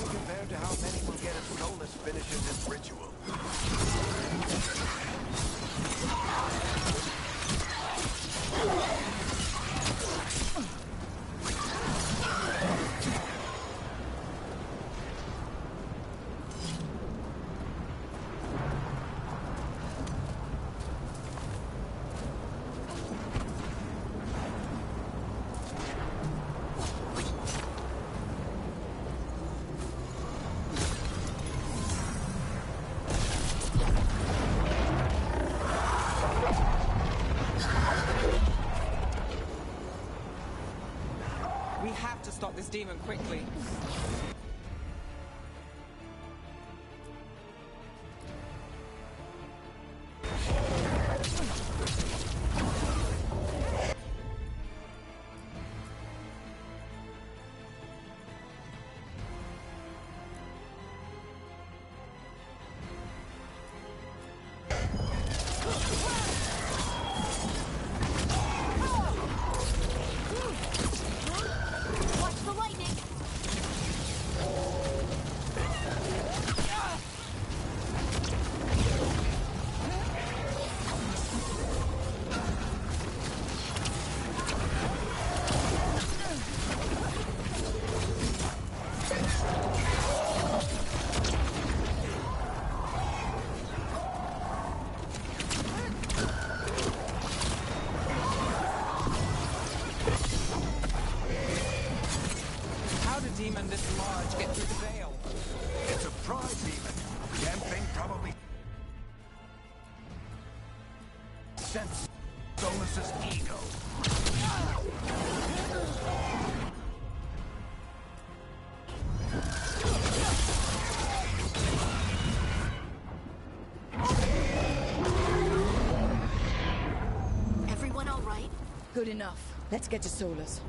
compared to how many will get if Solus finishes his ritual. We have to stop this demon quickly. Demon this large get through the veil? It's a pride demon. Damn thing probably sense Solus's ego. Everyone all right? Good enough. Let's get to Solus.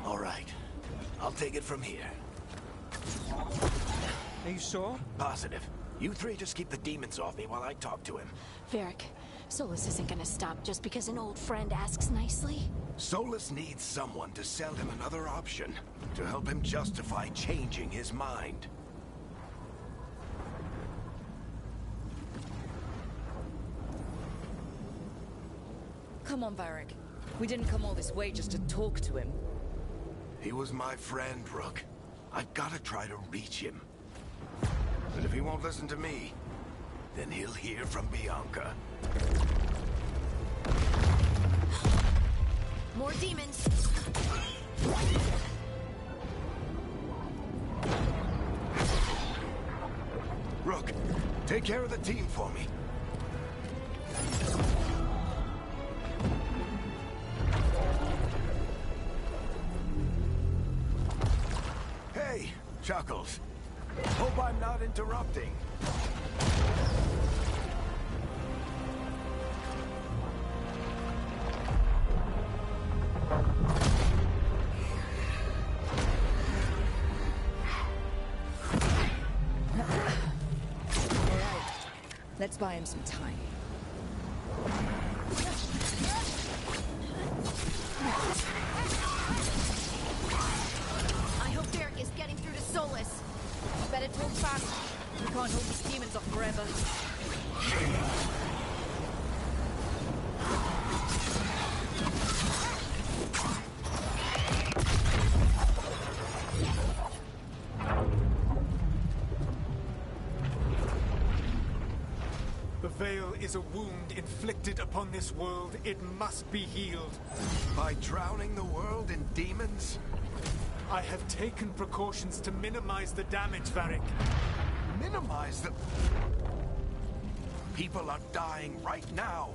All right, I'll take it from here. Are you sure? Positive. You three just keep the demons off me while I talk to him. Varric, Solus isn't gonna stop just because an old friend asks nicely. Solus needs someone to sell him another option, to help him justify changing his mind. Come on, Varric. We didn't come all this way just to talk to him. He was my friend, Rook. I've gotta try to reach him. But if he won't listen to me, then he'll hear from Bianca. More demons! Rook, take care of the team for me. Hey, Chuckles. Hope I'm not interrupting. Let's buy him some time. I hope Varric is getting through to Solus. Better talk fast. We can't hold these demons off forever. The veil is a wound inflicted upon this world. It must be healed. By drowning the world in demons? I have taken precautions to minimize the damage, Varric. Minimize the... People are dying right now.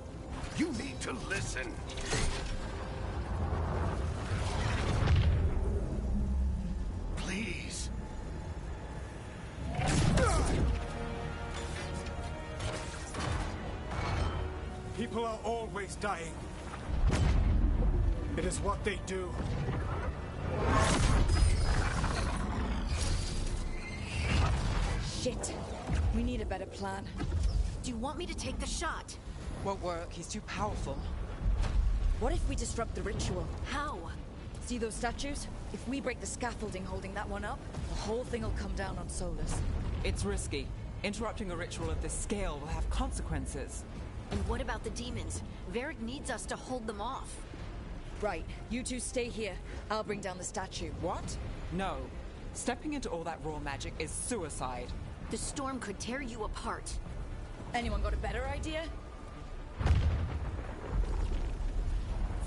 You need to listen. Please. People are always dying. It is what they do. Shit. We need a better plan. Do you want me to take the shot? Won't work. He's too powerful. What if we disrupt the ritual? How? See those statues? If we break the scaffolding holding that one up, the whole thing will come down on Solus. It's risky. Interrupting a ritual of this scale will have consequences. And what about the demons? Varric needs us to hold them off. Right, you two stay here. I'll bring down the statue. What? No. Stepping into all that raw magic is suicide. The storm could tear you apart. Anyone got a better idea?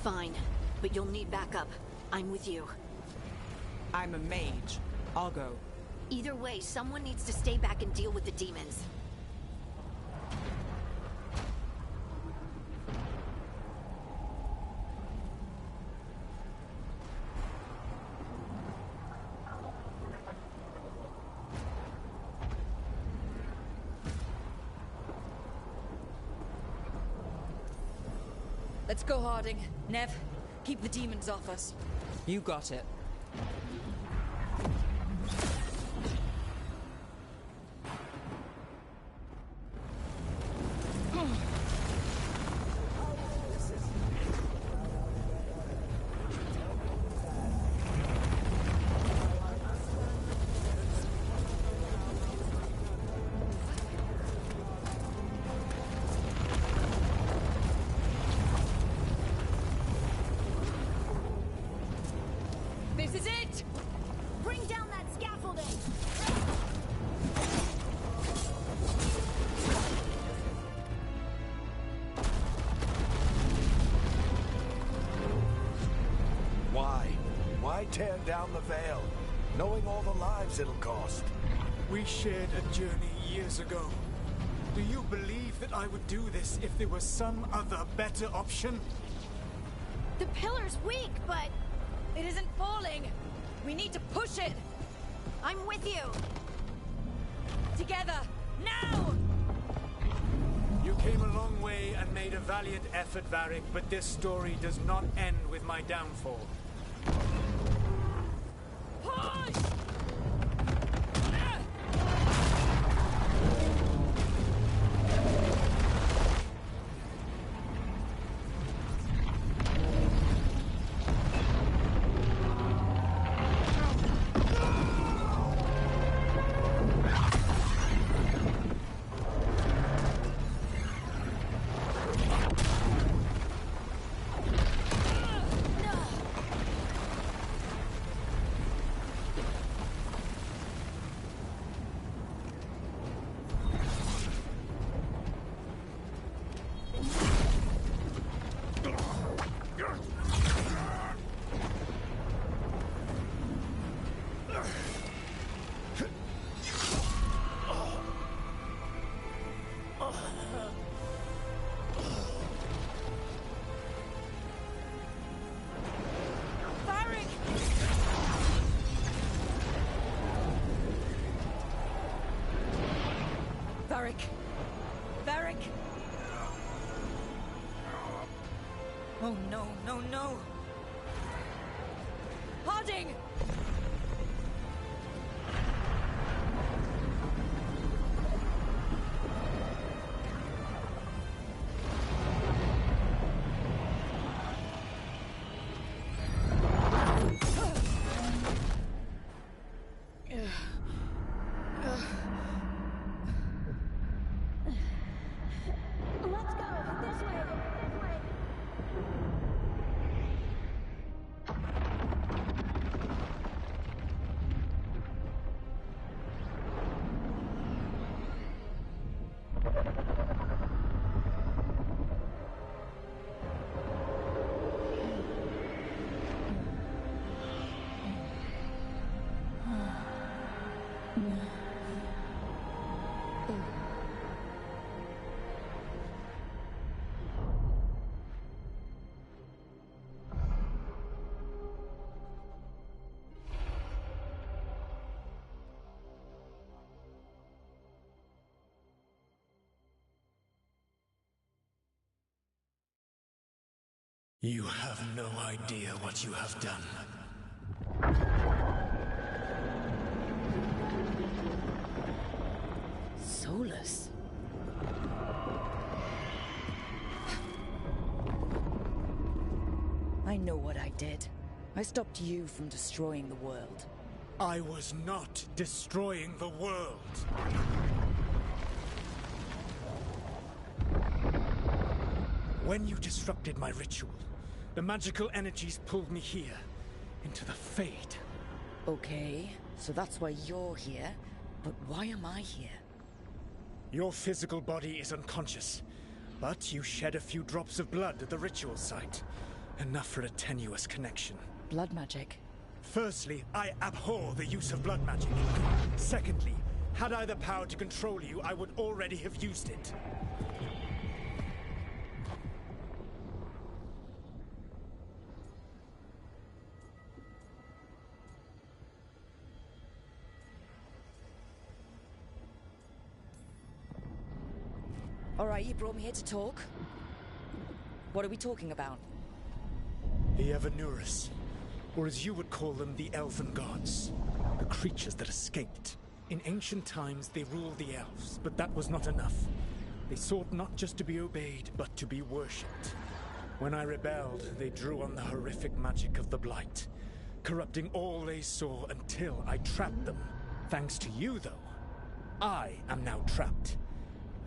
Fine, but you'll need backup. I'm with you. I'm a mage. I'll go. Either way, someone needs to stay back and deal with the demons. Let's go, Harding. Nev, keep the demons off us. You got it. This is it! Bring down that scaffolding! Why? Why tear down the veil, knowing all the lives it'll cost? We shared a journey years ago. Do you believe that I would do this if there was some other better option? The pillar's weak, but It isn't falling! We need to push it! I'm with you! Together! Now! You came a long way and made a valiant effort, Varric, but this story does not end with my downfall. Push! Varric! Varric! Oh no, no, no! Harding! Let's go! This way! This way! You have no idea what you have done. Solus. I know what I did. I stopped you from destroying the world. I was not destroying the world. When you disrupted my ritual, the magical energies pulled me here, into the Fade. Okay, so that's why you're here. But why am I here? Your physical body is unconscious, but you shed a few drops of blood at the ritual site. Enough for a tenuous connection. Blood magic? Firstly, I abhor the use of blood magic. Secondly, had I the power to control you, I would already have used it. Alright, you brought me here to talk. What are we talking about? The Evanurus, or as you would call them, the Elven Gods. The creatures that escaped. In ancient times, they ruled the elves, but that was not enough. They sought not just to be obeyed, but to be worshipped. When I rebelled, they drew on the horrific magic of the Blight, corrupting all they saw until I trapped them. Thanks to you, though, I am now trapped,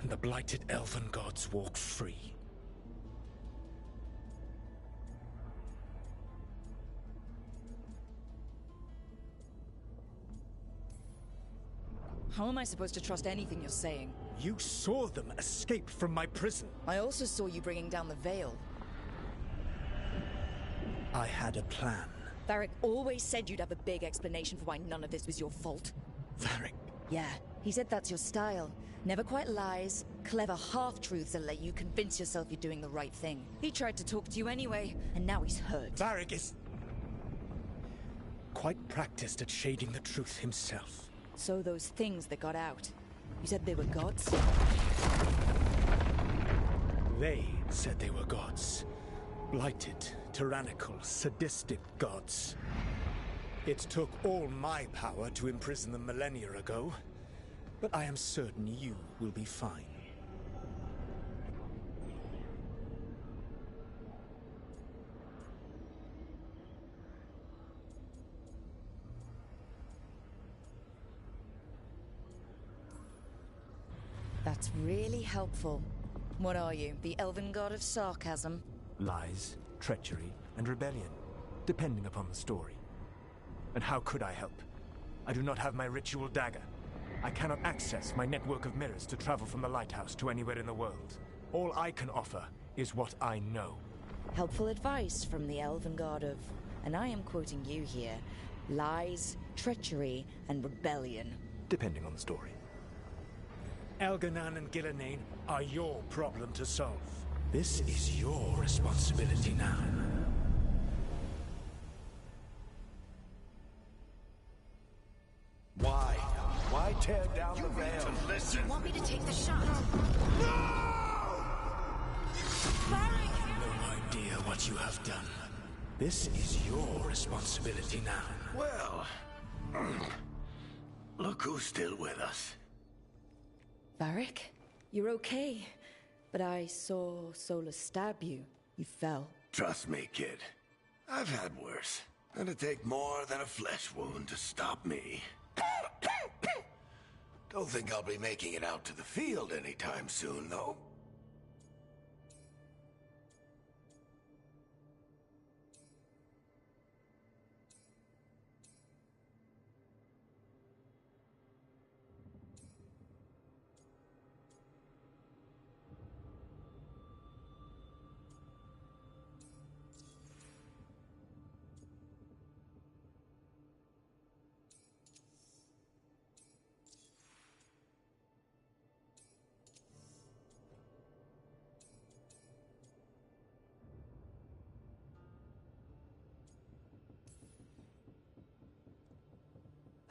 and the blighted Elven Gods walk free. How am I supposed to trust anything you're saying? You saw them escape from my prison. I also saw you bringing down the veil. I had a plan. Varric always said you'd have a big explanation for why none of this was your fault. Varric. Yeah, he said that's your style. Never quite lies, clever half-truths that let you convince yourself you're doing the right thing. He tried to talk to you anyway, and now he's hurt. Varric is quite practiced at shading the truth himself. So those things that got out, you said they were gods? They said they were gods. Blighted, tyrannical, sadistic gods. It took all my power to imprison them millennia ago, but I am certain you will be fine. That's really helpful. What are you, the Elven God of Sarcasm? Lies, treachery, and rebellion, depending upon the story. And how could I help? I do not have my ritual dagger. I cannot access my network of mirrors to travel from the lighthouse to anywhere in the world. All I can offer is what I know. Helpful advice from the Elven God of, and I am quoting you here, lies, treachery, and rebellion. Depending on the story. Elganan and Gillenane are your problem to solve. This is your responsibility now. Why? Why tear down the veil? To listen. You want me to take the shot? No! No idea what you have done. This is your responsibility now. Well, look who's still with us. Varric, you're okay. But I saw Solus stab you. You fell. Trust me, kid. I've had worse. It'd take more than a flesh wound to stop me. Don't think I'll be making it out to the field anytime soon, though.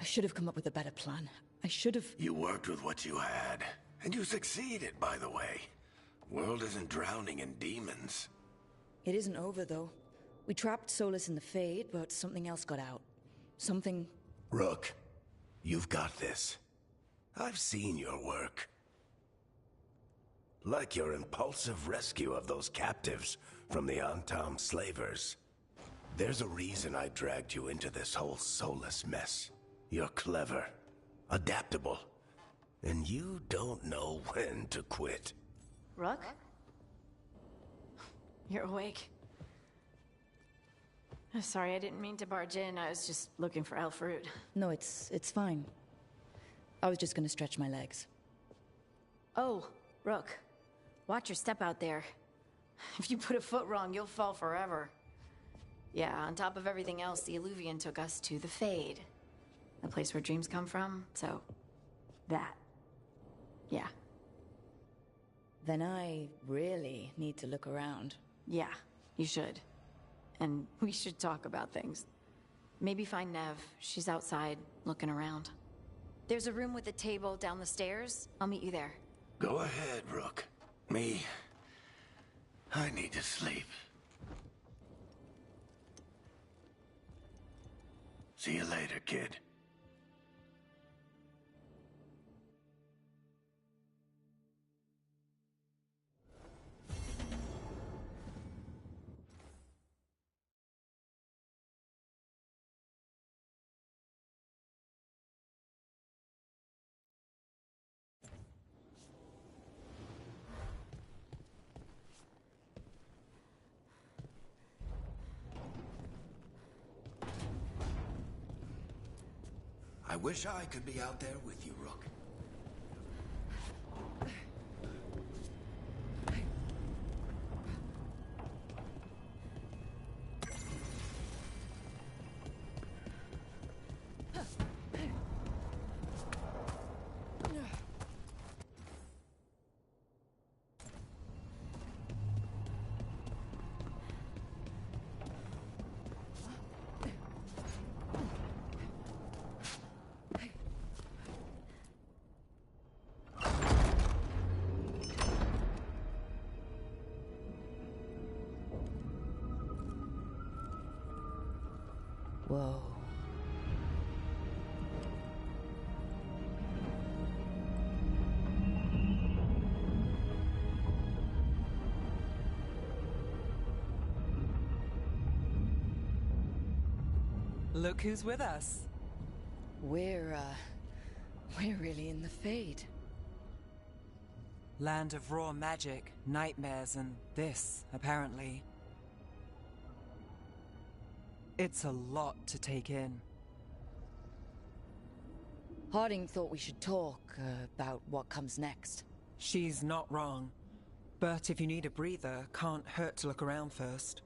I should have come up with a better plan. I should have... You worked with what you had. And you succeeded, by the way. World isn't drowning in demons. It isn't over, though. We trapped Solus in the Fade, but something else got out. Something... Rook, you've got this. I've seen your work. Like your impulsive rescue of those captives from the Antam slavers. There's a reason I dragged you into this whole Solus mess. You're clever, adaptable, and you don't know when to quit. Rook? You're awake. Sorry, I didn't mean to barge in. I was just looking for Elfroot. No, it's fine. I was just gonna stretch my legs. Oh, Rook. Watch your step out there. If you put a foot wrong, you'll fall forever. Yeah, on top of everything else, the Illuvian took us to the Fade. The place where dreams come from, so... that. Yeah. Then I really need to look around. Yeah, you should. And we should talk about things. Maybe find Nev. She's outside, looking around. There's a room with a table down the stairs. I'll meet you there. Go ahead, Rook. I need to sleep. See you later, kid. I wish I could be out there with you, Rook. Whoa. Look who's with us. We're really in the Fade. Land of raw magic, nightmares, and this, apparently. It's a lot to take in. Harding thought we should talk about what comes next. She's not wrong. But if you need a breather, can't hurt to look around first.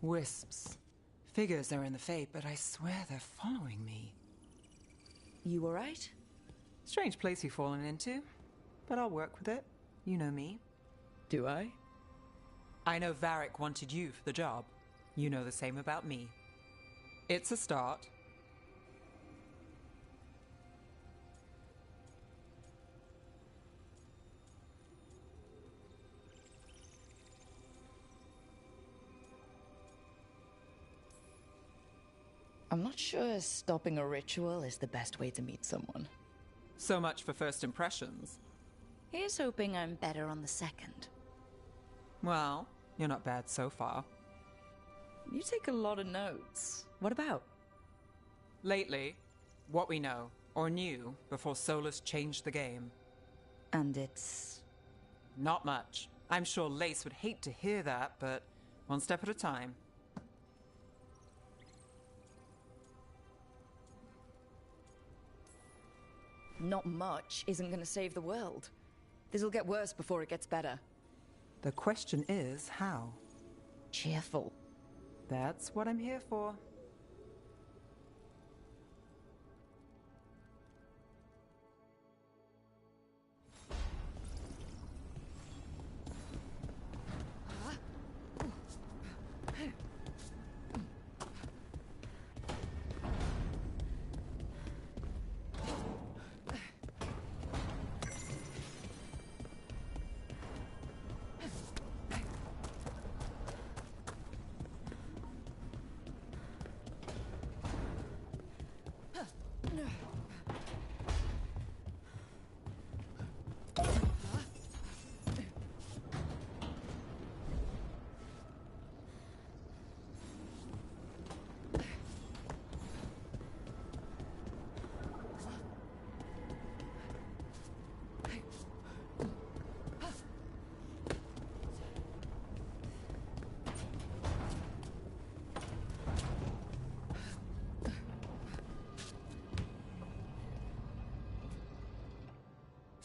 Wisps. Figures they're in the Fade, but I swear they're following me. You alright? Strange place you've fallen into, but I'll work with it. You know me. Do I? I know Varric wanted you for the job. You know the same about me. It's a start. I'm not sure stopping a ritual is the best way to meet someone. So much for first impressions. Here's hoping I'm better on the second. Well, you're not bad so far. You take a lot of notes. What about? Lately, what we know, or knew, before Solus changed the game. And it's... Not much. I'm sure Lace would hate to hear that, but one step at a time. Not much isn't gonna save the world. This'll get worse before it gets better. The question is, how? Cheerful. That's what I'm here for.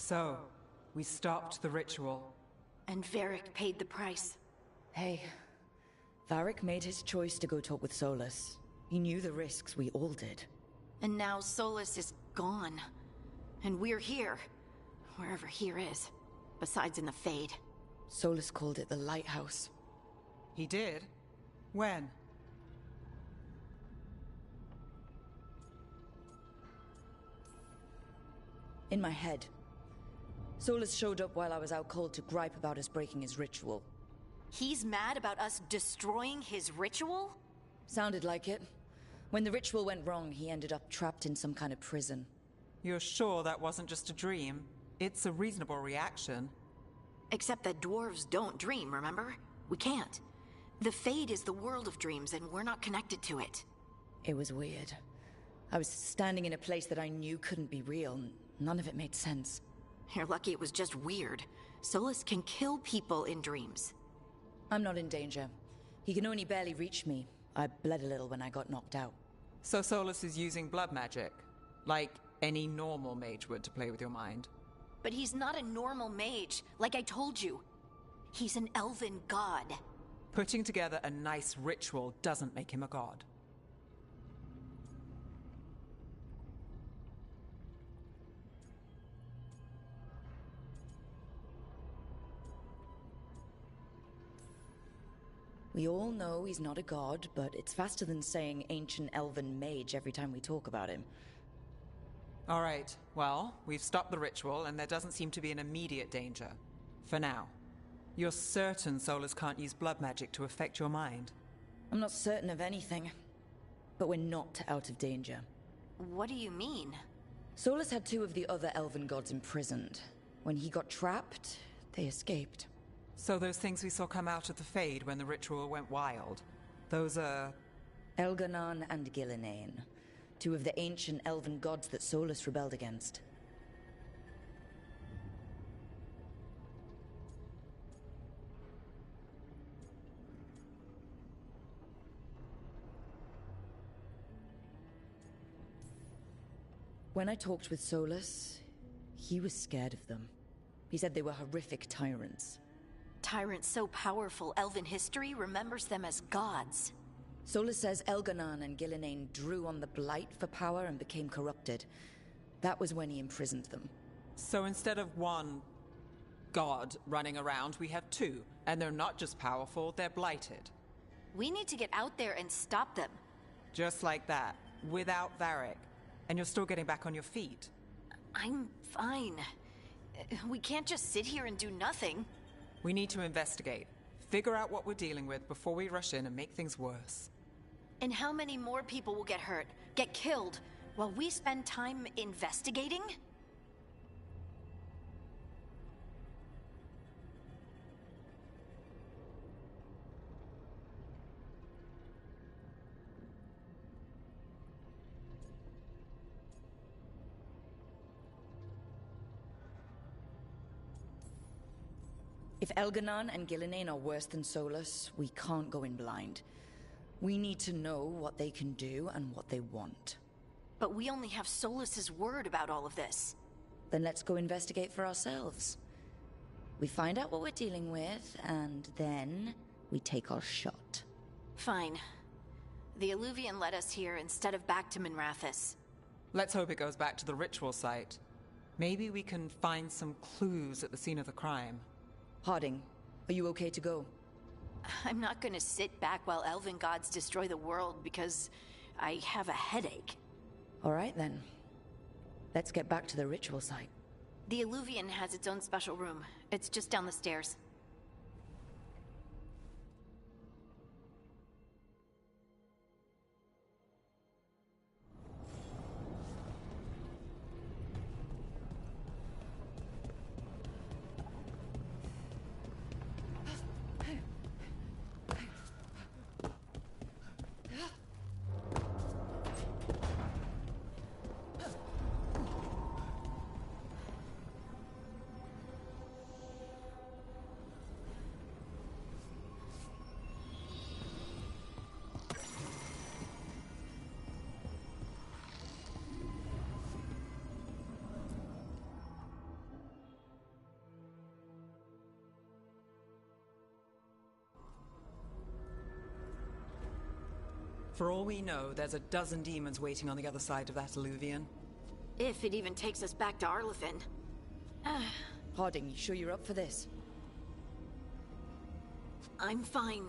So, we stopped the ritual. And Varric paid the price. Hey, Varric made his choice to go talk with Solus. He knew the risks, we all did. And now Solus is gone. And we're here. Wherever here is. Besides in the Fade. Solus called it the Lighthouse. He did? When? In my head. Solus showed up while I was out cold to gripe about us breaking his ritual. He's mad about us destroying his ritual? Sounded like it. When the ritual went wrong, he ended up trapped in some kind of prison. You're sure that wasn't just a dream? It's a reasonable reaction. Except that dwarves don't dream, remember? We can't. The Fade is the world of dreams, and we're not connected to it. It was weird. I was standing in a place that I knew couldn't be real. None of it made sense. You're lucky it was just weird. Solus can kill people in dreams. I'm not in danger. He can only barely reach me. I bled a little when I got knocked out. So Solus is using blood magic? Like any normal mage would to play with your mind? But he's not a normal mage, like I told you. He's an elven god. Putting together a nice ritual doesn't make him a god. We all know he's not a god, but it's faster than saying ancient elven mage every time we talk about him. All right, well, we've stopped the ritual, and there doesn't seem to be an immediate danger. For now. You're certain Solus can't use blood magic to affect your mind? I'm not certain of anything, but we're not out of danger. What do you mean? Solus had two of the other elven gods imprisoned. When he got trapped, they escaped. So those things we saw come out of the Fade when the ritual went wild, those are... Elganon and Gillinane, two of the ancient elven gods that Solus rebelled against. When I talked with Solus, he was scared of them. He said they were horrific tyrants. Tyrants so powerful, Elven history remembers them as gods. Solus says Elganon and Gillenane drew on the Blight for power and became corrupted. That was when he imprisoned them. So instead of one god running around, we have two. And they're not just powerful, they're blighted. We need to get out there and stop them. Just like that, without Varric. And you're still getting back on your feet. I'm fine. We can't just sit here and do nothing. We need to investigate. Figure out what we're dealing with before we rush in and make things worse. And how many more people will get hurt, get killed, while we spend time investigating? If Elganon and Gillenane are worse than Solus, we can't go in blind. We need to know what they can do and what they want. But we only have Solus's word about all of this. Then let's go investigate for ourselves. We find out what we're dealing with, and then we take our shot. Fine. The Illuvian led us here instead of back to Minrathous. Let's hope it goes back to the ritual site. Maybe we can find some clues at the scene of the crime. Harding, are you okay to go? I'm not gonna sit back while elven gods destroy the world because I have a headache. All right then. Let's get back to the ritual site. The Illuvian has its own special room. It's just down the stairs. For all we know, there's a dozen demons waiting on the other side of that Illuvian. If it even takes us back to Arlathan. Harding, you sure you're up for this? I'm fine.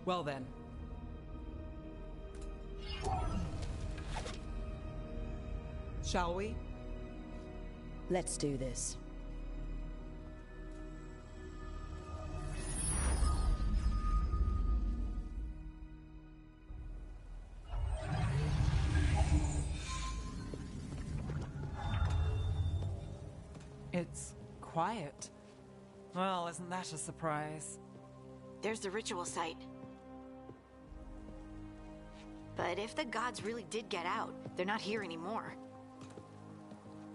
Well then. Shall we? Let's do this. It's quiet. Well, isn't that a surprise? There's the ritual site. But if the gods really did get out, they're not here anymore.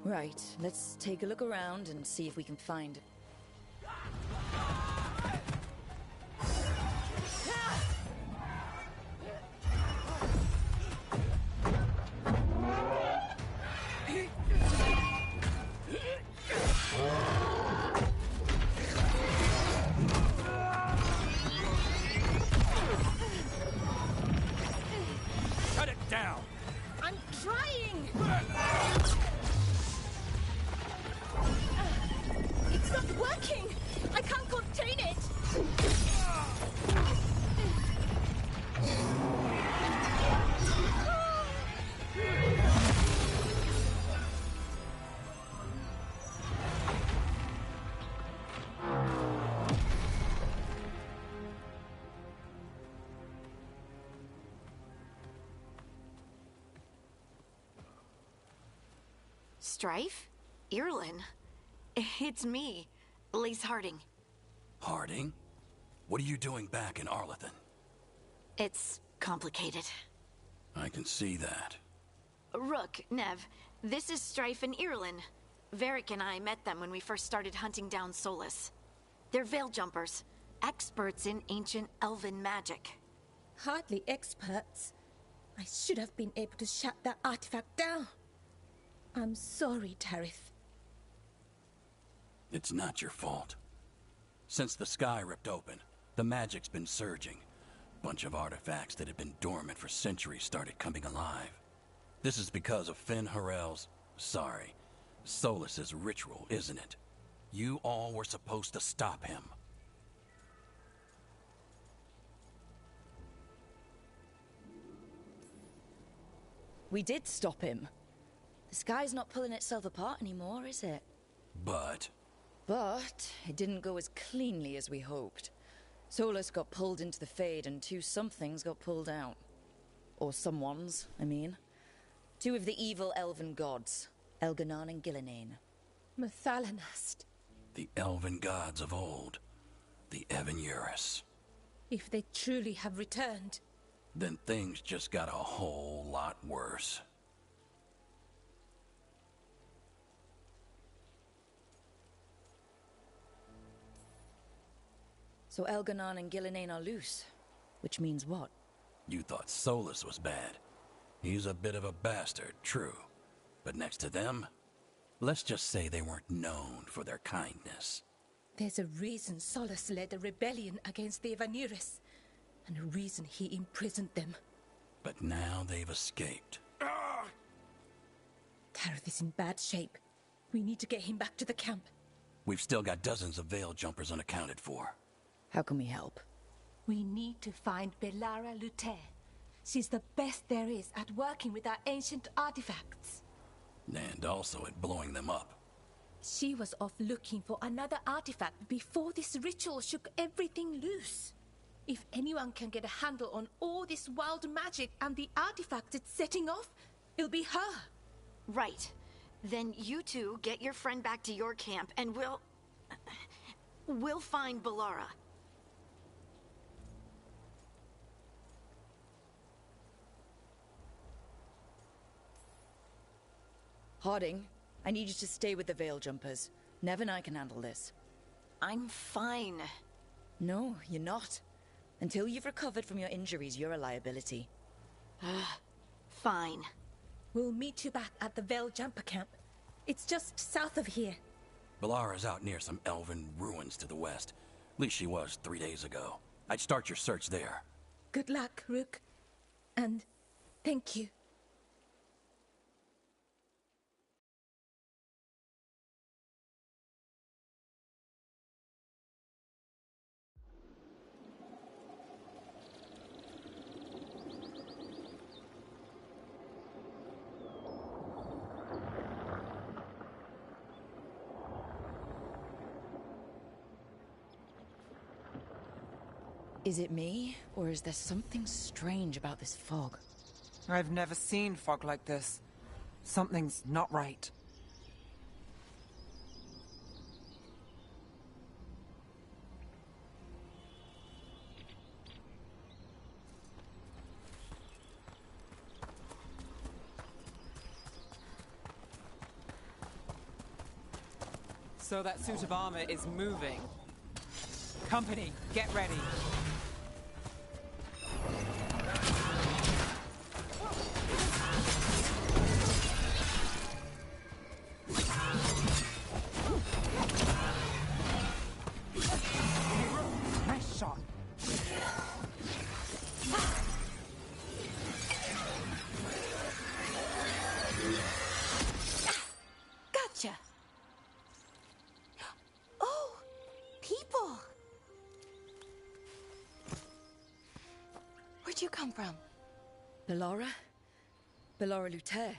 Right, let's take a look around and see if we can find... Cut it down! I'm trying! It's not working! I can't contain it! Strife? Irulan? It's me, Lace Harding. Harding? What are you doing back in Arlathan? It's complicated. I can see that. Rook, Nev, this is Strife and Irulan. Varric and I met them when we first started hunting down Solus. They're Veil Jumpers, experts in ancient elven magic. Hardly experts. I should have been able to shut that artifact down. I'm sorry, Tarith. It's not your fault. Since the sky ripped open, the magic's been surging. Bunch of artifacts that had been dormant for centuries started coming alive. This is because of Fenn Harel's... sorry, Solas's ritual, isn't it? You all were supposed to stop him. We did stop him. The sky's not pulling itself apart anymore, is it? But it didn't go as cleanly as we hoped. Solas got pulled into the Fade and two somethings got pulled out. Or someones, I mean. Two of the evil elven gods, Elganon and Gillenane. Mathalanast. the elven gods of old, the Evan-Uris. If they truly have returned... Then things just got a whole lot worse. So Elganon and Gillenane are loose. Which means what? You thought Solas was bad. He's a bit of a bastard, true. But next to them, let's just say they weren't known for their kindness. There's a reason Solas led a rebellion against the Evan-Uris, and a reason he imprisoned them. But now they've escaped. Tareth is in bad shape. We need to get him back to the camp. We've still got dozens of Veil Jumpers unaccounted for. How can we help? We need to find Belara Luther. She's the best there is at working with our ancient artifacts. And also at blowing them up. She was off looking for another artifact before this ritual shook everything loose. If anyone can get a handle on all this wild magic and the artifacts it's setting off, it'll be her. Right. Then you two get your friend back to your camp and we'll find Belara. Harding, I need you to stay with the Veil Jumpers. Nev and I can handle this. I'm fine. No, you're not. Until you've recovered from your injuries, you're a liability. Fine. We'll meet you back at the Veil Jumper camp. It's just south of here. Belara's out near some elven ruins to the west. At least she was 3 days ago. I'd start your search there. Good luck, Rook. And thank you. Is it me, or is there something strange about this fog? I've never seen fog like this. Something's not right. So that suit of armor is moving. Company, get ready. Nice shot. Gotcha! Oh! People! Where'd you come from? Belara? Belara Luther.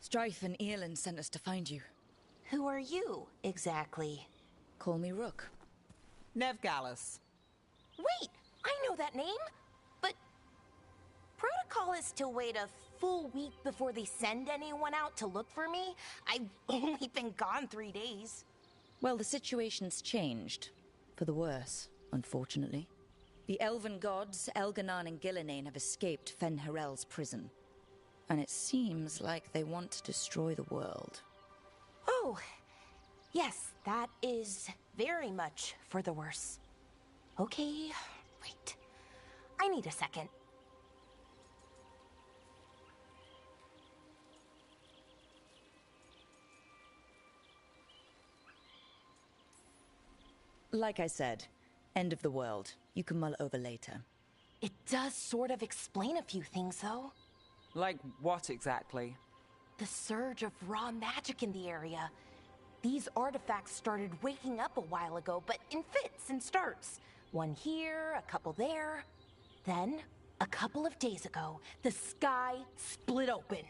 Strife and Earlin sent us to find you. Who are you, exactly? Call me Rook. Nev Gallus. Wait, I know that name! But... protocol is to wait a full week before they send anyone out to look for me? I've only been gone 3 days. Well, the situation's changed. For the worse, unfortunately. The elven gods, Elganon and Gillenane, have escaped Fenn Harel's prison. And it seems like they want to destroy the world. Oh, yes, that is very much for the worse. Okay, wait. I need a second. Like I said, end of the world. You can mull over later. It does sort of explain a few things, though. Like what exactly? The surge of raw magic in the area. These artifacts started waking up a while ago, but in fits and starts. One here, a couple there. Then, a couple of days ago, the sky split open.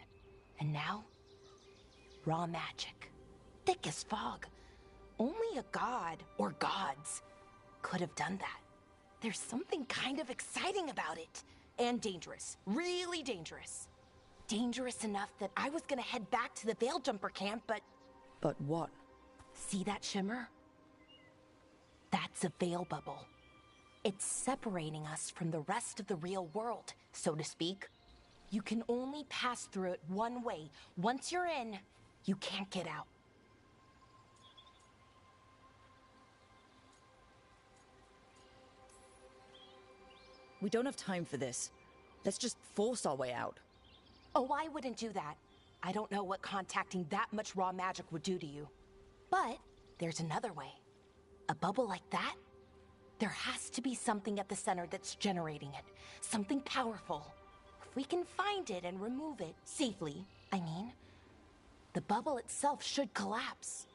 And now, raw magic. Thick as fog. Only a god, or gods, could have done that. There's something kind of exciting about it. And dangerous. Really dangerous. Dangerous enough that I was gonna head back to the Veil Jumper camp, but... But what? See that shimmer? That's a veil bubble. It's separating us from the rest of the real world, so to speak. You can only pass through it one way. Once you're in, you can't get out. We don't have time for this. Let's just force our way out. Oh, I wouldn't do that. I don't know what contacting that much raw magic would do to you. But there's another way. A bubble like that? There has to be something at the center that's generating it. Something powerful. If we can find it and remove it, safely, I mean, the bubble itself should collapse.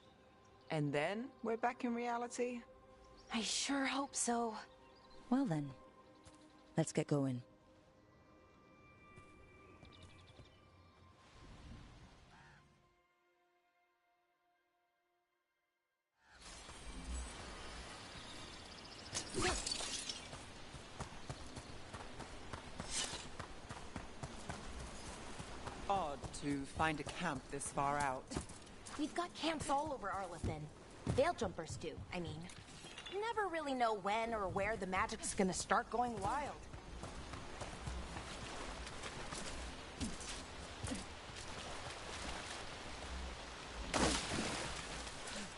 And then we're back in reality? I sure hope so. Well then, let's get going. Odd to find a camp this far out. We've got camps all over Arlathan. Veil Jumpers do, I mean. Never really know when or where the magic's gonna start going wild.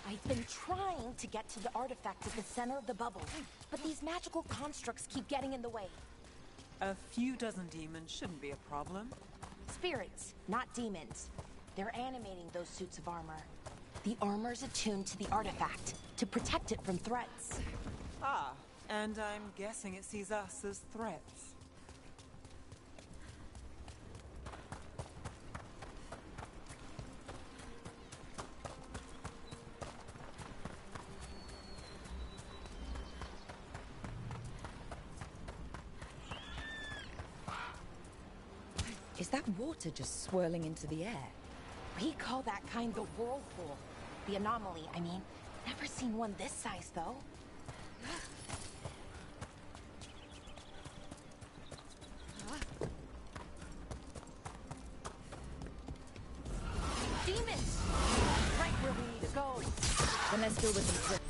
I've been trying to get to the artifact at the center of the bubble, but these magical constructs keep getting in the way. A few dozen demons shouldn't be a problem. Spirits, not demons. They're animating those suits of armor. The armor's attuned to the artifact, to protect it from threats. Ah, and I'm guessing it sees us as threats. Is that water just swirling into the air? We call that kind the whirlpool. The anomaly, I mean. Never seen one this size, though. Demons! Right where we need to go. Then let's deal with them quick.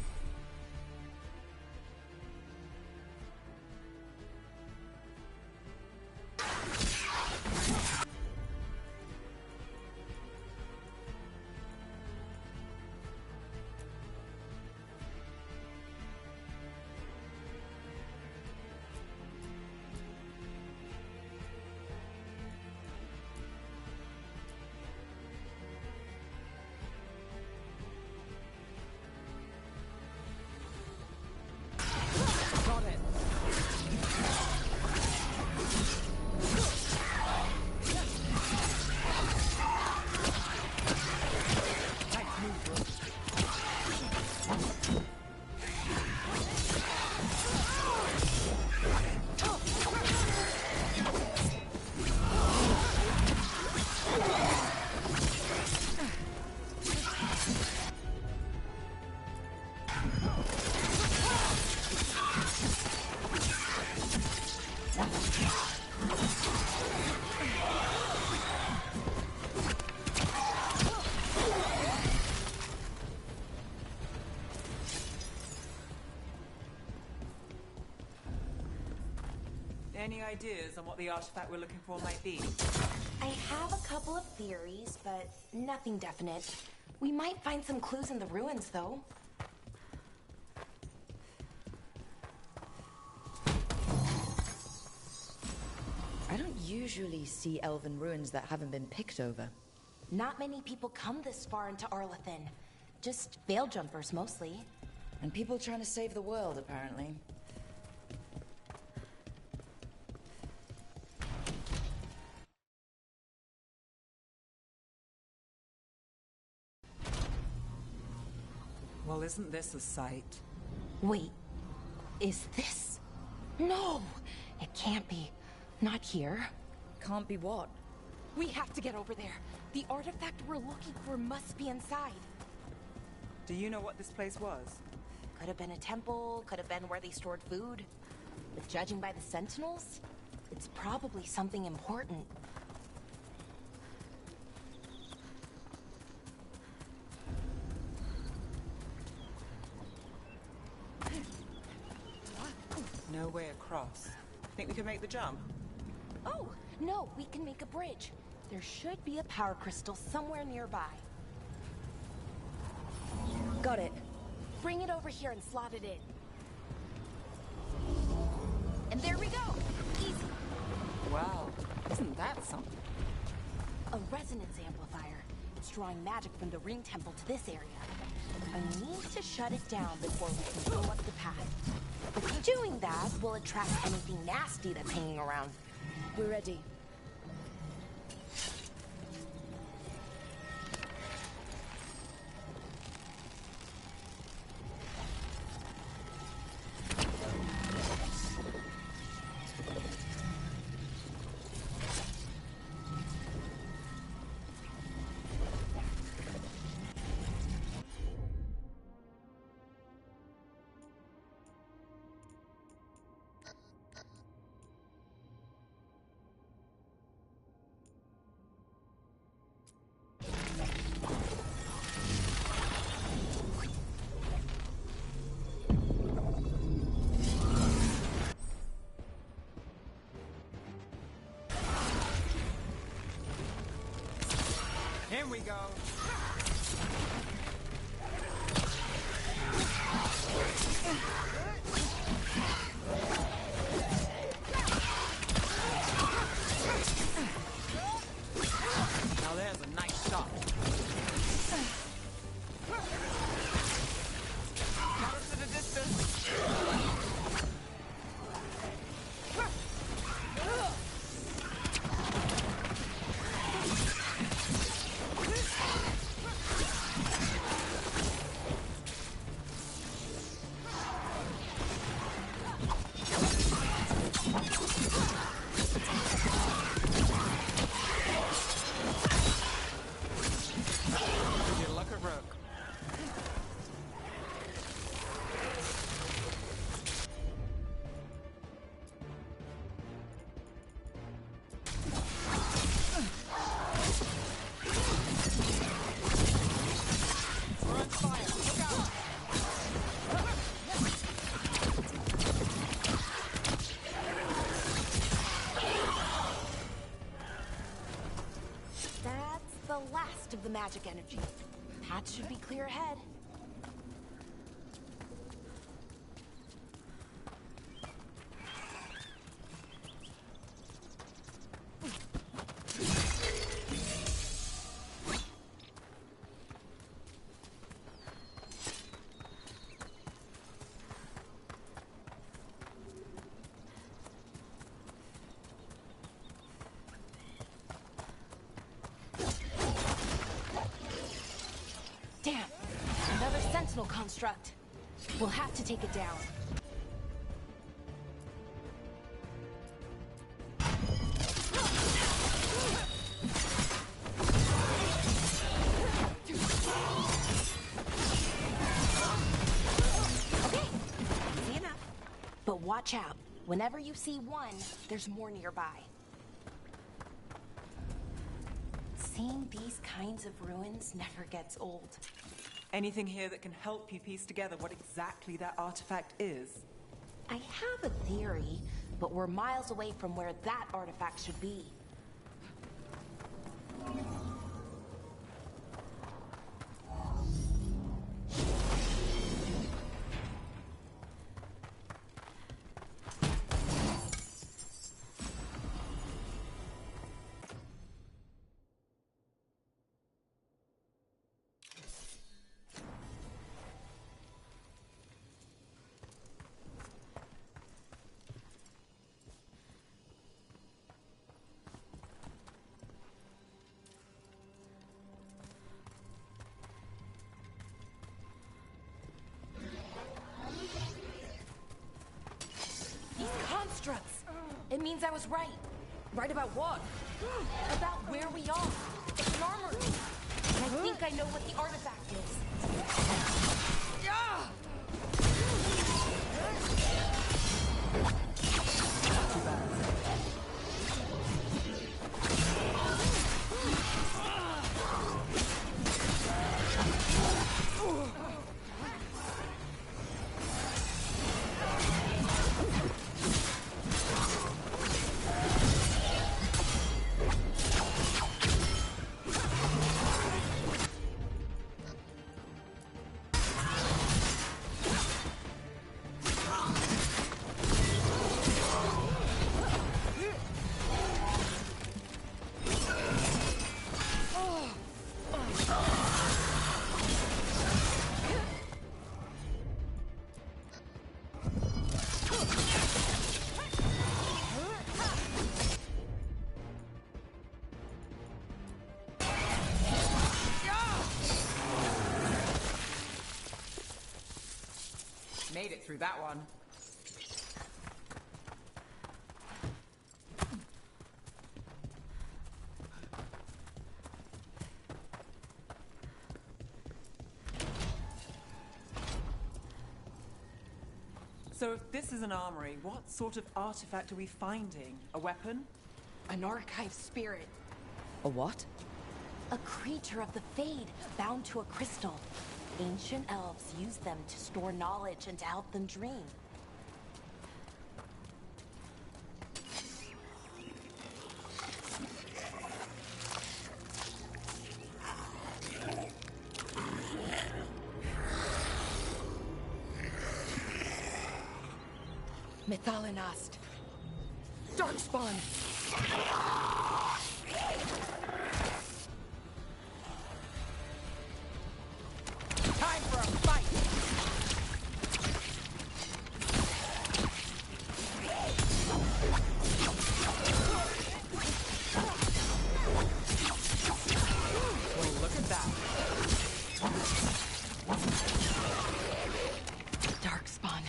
Any ideas on what the artifact we're looking for might be? I have a couple of theories, but nothing definite. We might find some clues in the ruins, though. I don't usually see elven ruins that haven't been picked over. Not many people come this far into Arlathan. Just Veil Jumpers, mostly. And people trying to save the world, apparently. Well, isn't this a sight? Wait, is this? No, it can't be. Not here. Can't be what? We have to get over there. The artifact we're looking for must be inside. Do you know what this place was? Could have been a temple, could have been where they stored food. But judging by the sentinels, it's probably something important. No way across. Think we could make the jump? Oh, no, we can make a bridge. There should be a power crystal somewhere nearby. Got it. Bring it over here and slot it in. And there we go! Easy. Wow, isn't that something? A resonance amplifier. It's drawing magic from the ring temple to this area. I need to shut it down before we can go up the path. If doing that will attract anything nasty that's hanging around. We're ready. Here we go. Now there's a nice shot. Got us at a distance. Good luck at Rook. We're on fire. Look out! That's the last of the magic energy. Path should be clear ahead. Damn! Another sentinel construct. We'll have to take it down. Okay, easy enough. But watch out. Whenever you see one, there's more nearby. Seeing these kinds of ruins never gets old. Anything here that can help you piece together what exactly that artifact is? I have a theory, but we're miles away from where that artifact should be. constructs. It means I was right. Right about what? About where we are. It's an armory. And I think I know what the artifact is. Made it through that one. So if this is an armory, what sort of artifact are we finding? A weapon? An archive spirit. A what? A creature of the Fade, bound to a crystal. Ancient elves use them to store knowledge and to help them dream. Methalinast. Darkspawn! Time for a fight! Well, look at that. Darkspawn.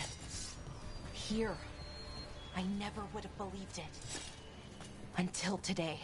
Here. I never would have believed it. Until today.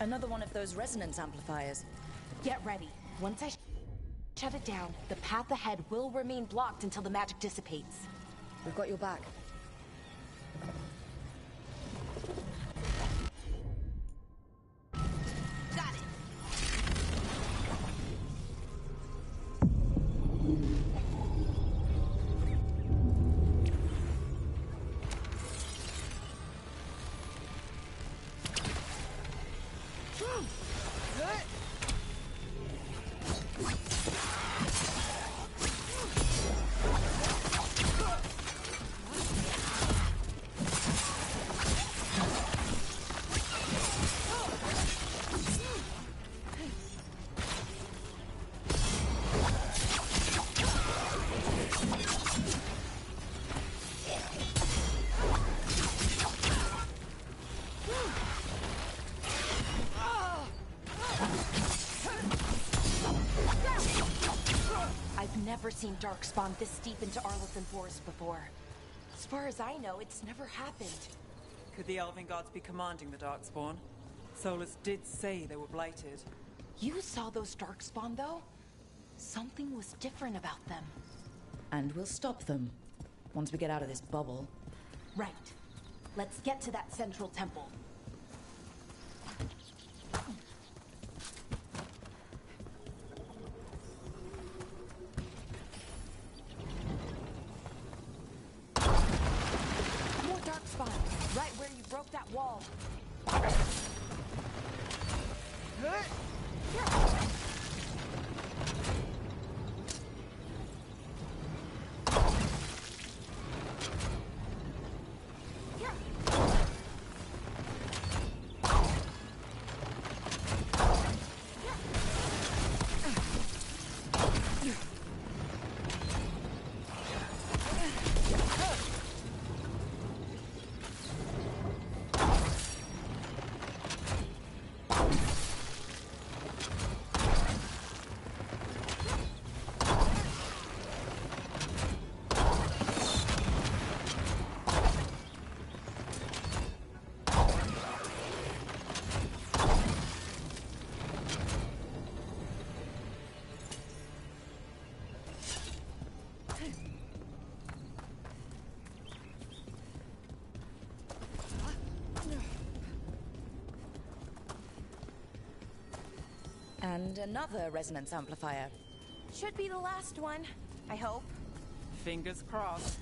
Another one of those resonance amplifiers. Get ready. Once I shut it down, the path ahead will remain blocked until the magic dissipates. We've got your back. Got it. I've never seen Darkspawn this deep into Arlothan Forest before. As far as I know, it's never happened. Could the Elven Gods be commanding the Darkspawn? Solus did say they were blighted. You saw those Darkspawn, though? Something was different about them. And we'll stop them. Once we get out of this bubble. Right. Let's get to that central temple. wall. And another resonance amplifier. Should be the last one, I hope. Fingers crossed.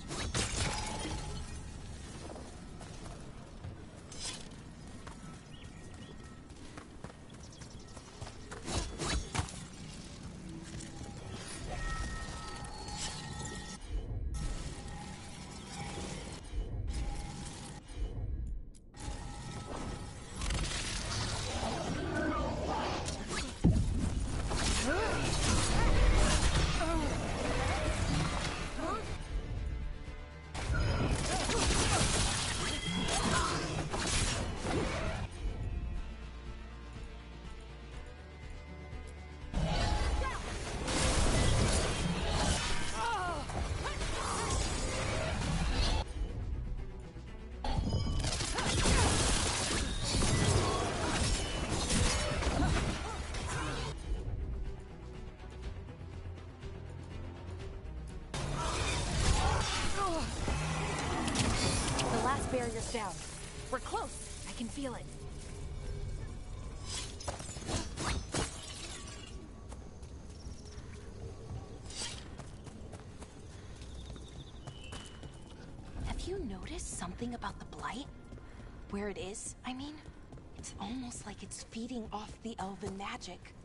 Barrier's down. We're close. I can feel it. Have you noticed something about the Blight? Where it is, I mean? It's almost like it's feeding off the elven magic.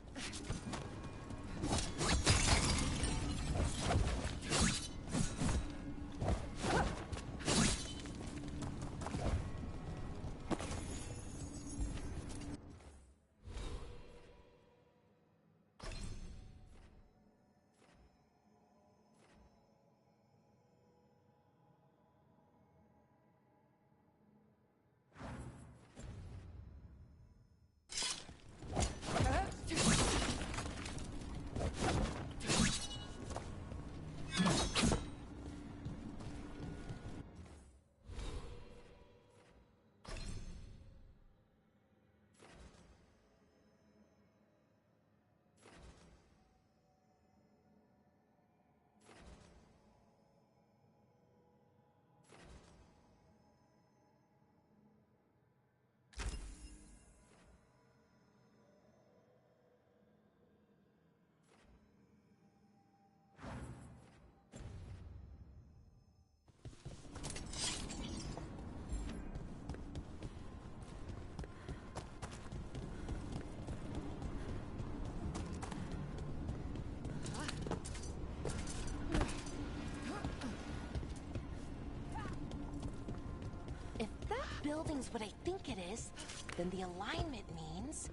Building's what I think it is, then the alignment means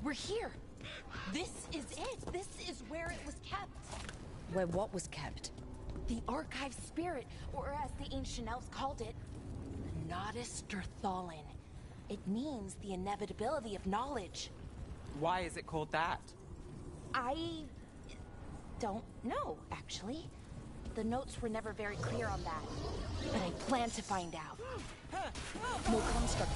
we're here. This is it. This is where it was kept. Where what was kept? The Archive Spirit, or as the ancient elves called it, the Nodus Durthalin. It means the inevitability of knowledge. Why is it called that? I don't know, actually. The notes were never very clear on that. But I plan to find out. More construct.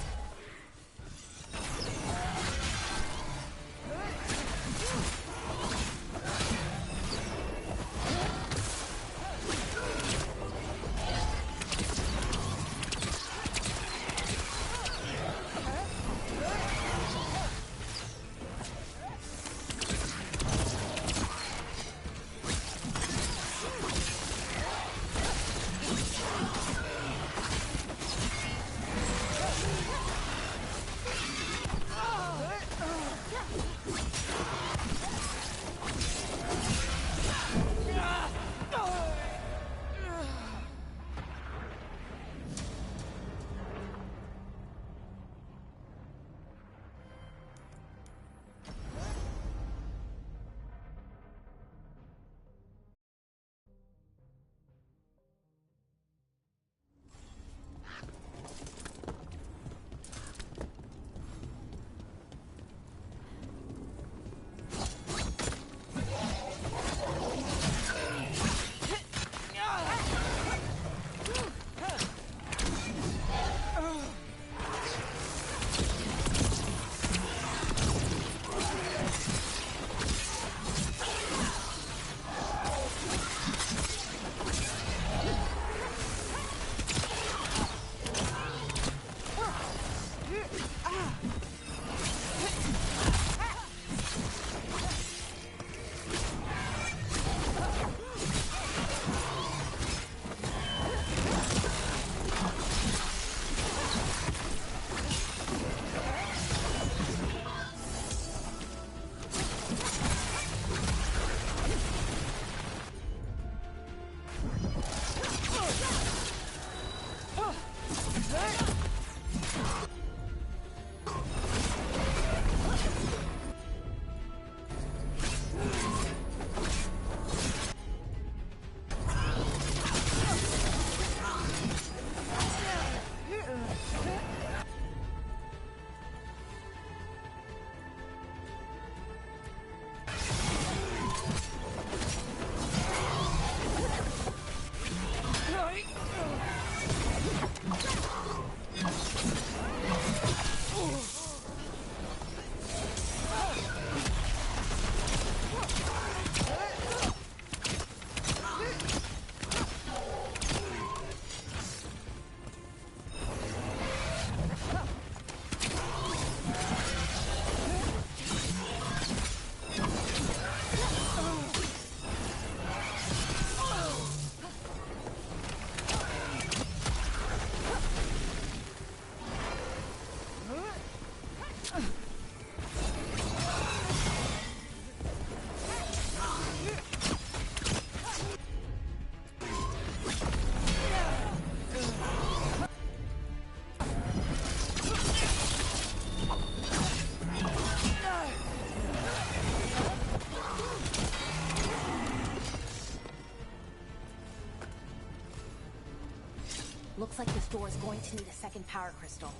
Looks like this door is going to need a second power crystal.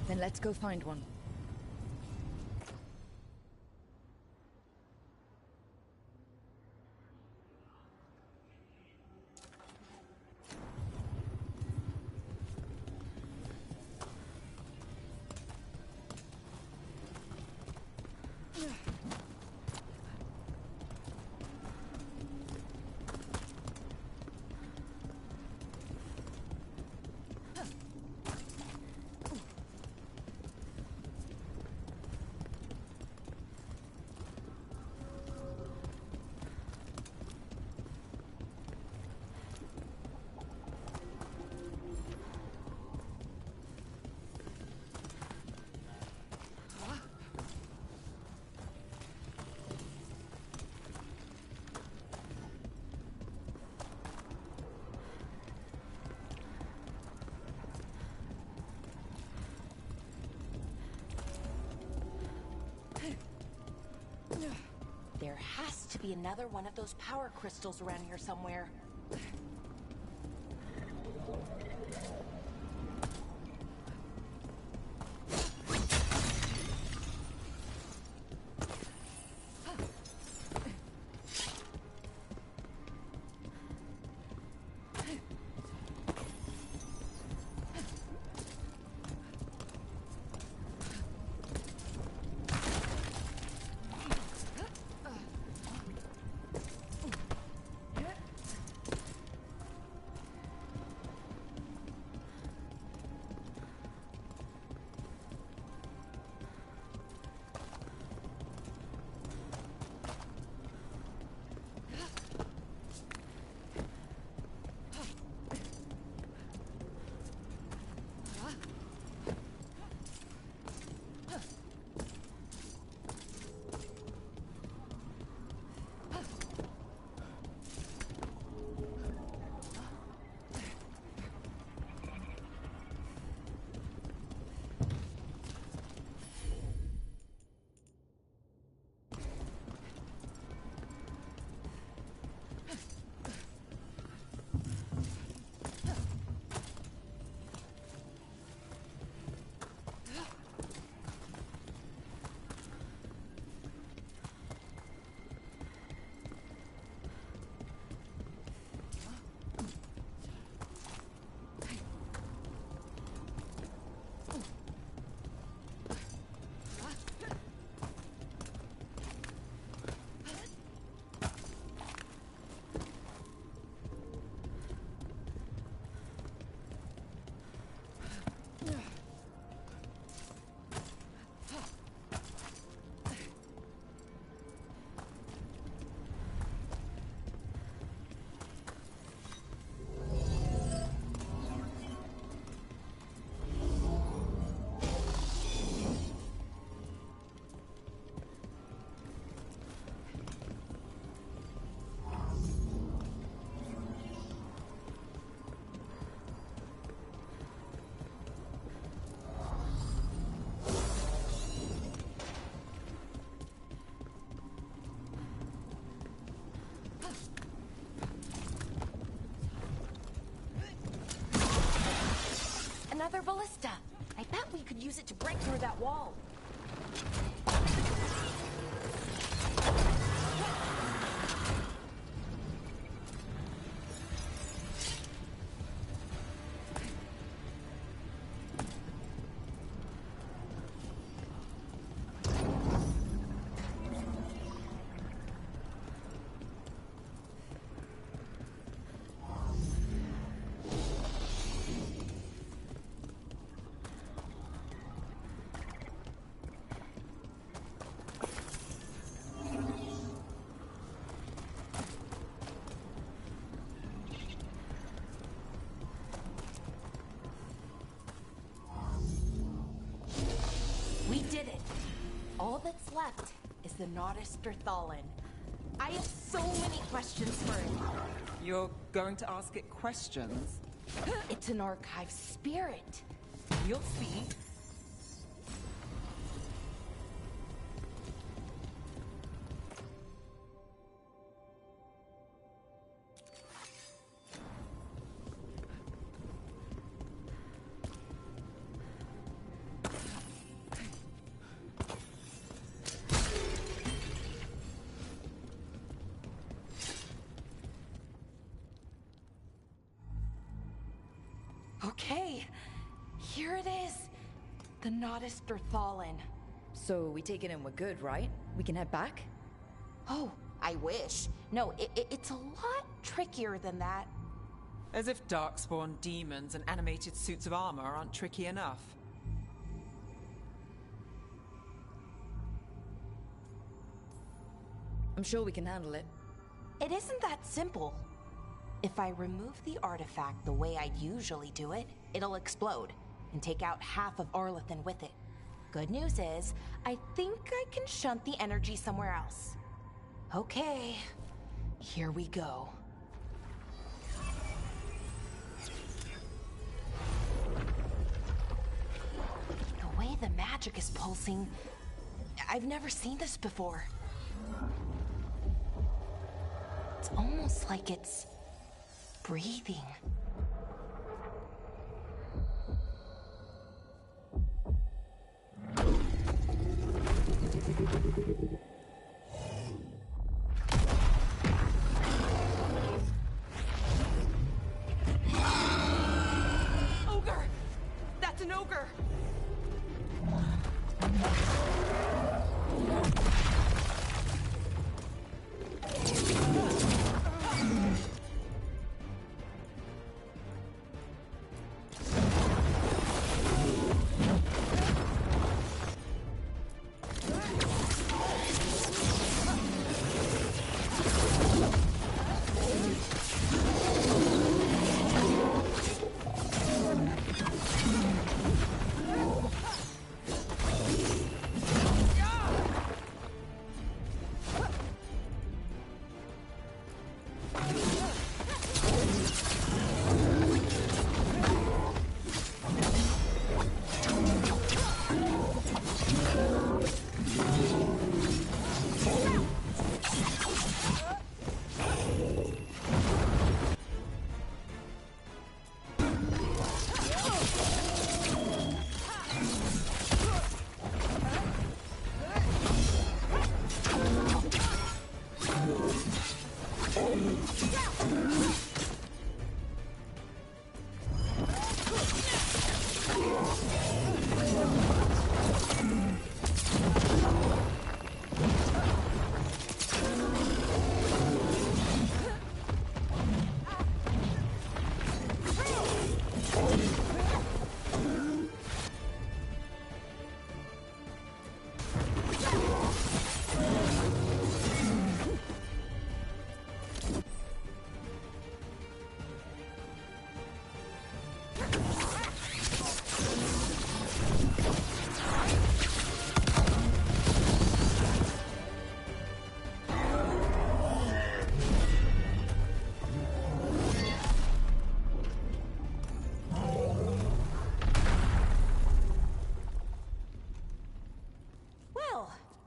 Then let's go find one. There has to be another one of those power crystals around here somewhere. Another ballista. I bet we could use it to break through that wall. did it! All that's left is the Nodus Thallen. I have so many questions for it. You're going to ask it questions? It's an archive spirit. You'll see. Okay, here it is. The Nodus Thallen. So we take it and we're good, right? We can head back? Oh, I wish. No, it's a lot trickier than that. As if darkspawn demons and animated suits of armor aren't tricky enough. I'm sure we can handle it. It isn't that simple. If I remove the artifact the way I usually do it, it'll explode and take out half of Arlathan with it. Good news is, I think I can shunt the energy somewhere else. Okay, here we go. The way the magic is pulsing, I've never seen this before. It's almost like it's breathing. Ogre! That's an ogre!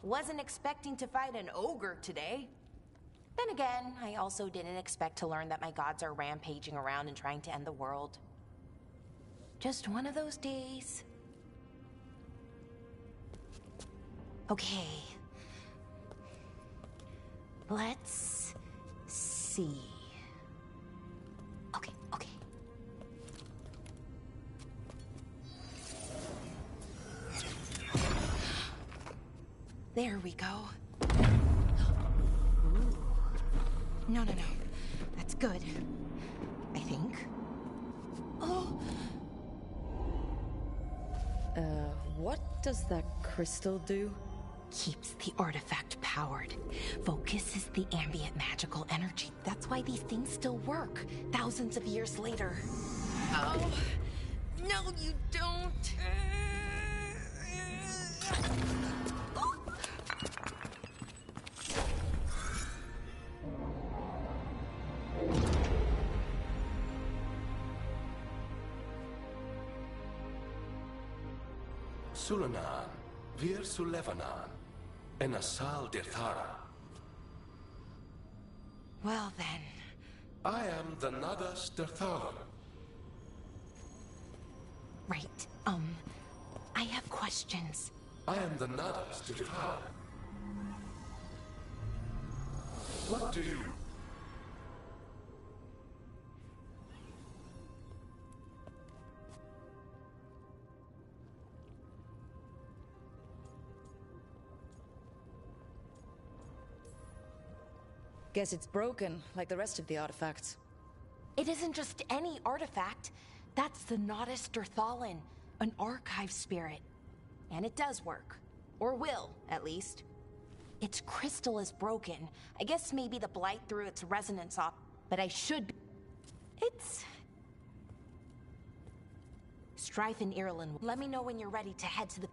Wasn't expecting to fight an ogre today. Then again, I also didn't expect to learn that my gods are rampaging around and trying to end the world. Just one of those days. Okay. Let's see. Okay. There we go. Ooh. No. That's good. I think. Oh! What does that crystal do? Keeps the artifact powered. Focuses the ambient magical energy. That's why these things still work, thousands of years later. Oh! No, you don't! Sulanan, Vir Sulevanan, and Asal Dithara. Well then. I am the Nadas Dirthalan. Right. I have questions. I am the Nadas Dirthalan. What do you... Guess it's broken, like the rest of the artifacts. It isn't just any artifact. That's the Nadas Dirthalan, an archive spirit. And it does work. Or will, at least. Its crystal is broken. I guess maybe the Blight threw its resonance off, but I should be... It's... Strife and Irulan, let me know when you're ready to head to the...